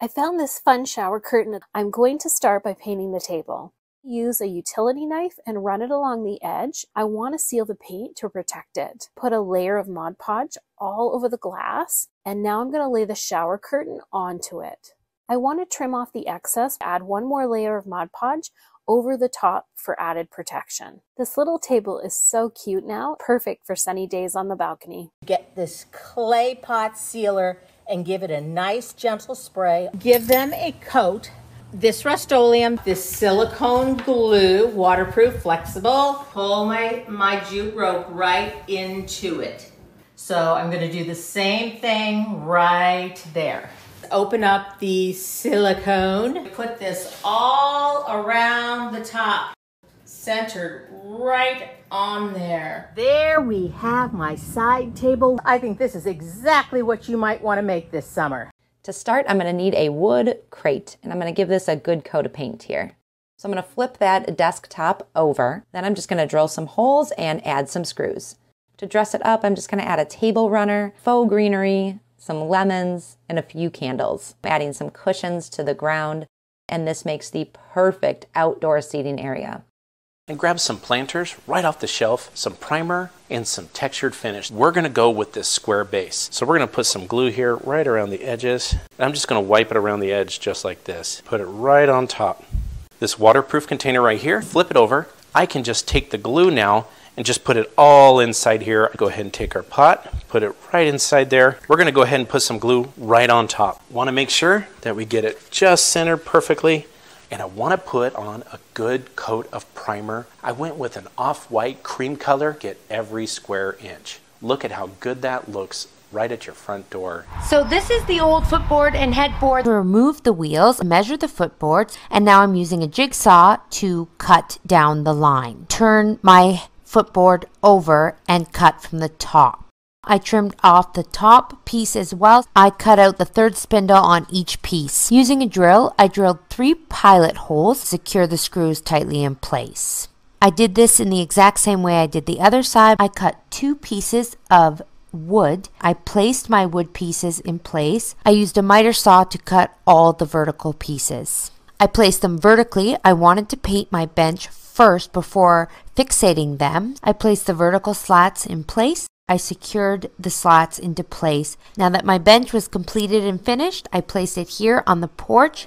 I found this fun shower curtain. I'm going to start by painting the table. Use a utility knife and run it along the edge. I want to seal the paint to protect it. Put a layer of Mod Podge all over the glass, and now I'm going to lay the shower curtain onto it. I want to trim off the excess, add one more layer of Mod Podge over the top for added protection. This little table is so cute now, perfect for sunny days on the balcony. Get this clay pot sealer and give it a nice gentle spray. Give them a coat. This Rust-Oleum, this silicone glue, waterproof, flexible. Pull my jute rope right into it. So I'm gonna do the same thing right there. Open up the silicone. Put this all around the top, centered right on there. There we have my side table. I think this is exactly what you might want to make this summer. To start, I'm going to need a wood crate, and I'm going to give this a good coat of paint here. So I'm going to flip that desktop over. Then I'm just going to drill some holes and add some screws. To dress it up, I'm just going to add a table runner, faux greenery, some lemons, and a few candles. I'm adding some cushions to the ground, and this makes the perfect outdoor seating area. And grab some planters right off the shelf, some primer, and some textured finish. We're gonna go with this square base. So we're gonna put some glue here right around the edges. And I'm just gonna wipe it around the edge just like this. Put it right on top. This waterproof container right here, flip it over. I can just take the glue now and just put it all inside here. Go ahead and take our pot, put it right inside there. We're gonna go ahead and put some glue right on top. Wanna make sure that we get it just centered perfectly. And I want to put on a good coat of primer. I went with an off-white cream color, get every square inch. Look at how good that looks right at your front door. So this is the old footboard and headboard. I removed the wheels, measured the footboards, and now I'm using a jigsaw to cut down the line. Turn my footboard over and cut from the top. I trimmed off the top piece as well. I cut out the third spindle on each piece. Using a drill, I drilled 3 pilot holes to secure the screws tightly in place. I did this in the exact same way I did the other side. I cut 2 pieces of wood. I placed my wood pieces in place. I used a miter saw to cut all the vertical pieces. I placed them vertically. I wanted to paint my bench first before fixating them. I placed the vertical slats in place. I secured the slats into place. Now that my bench was completed and finished, I placed it here on the porch.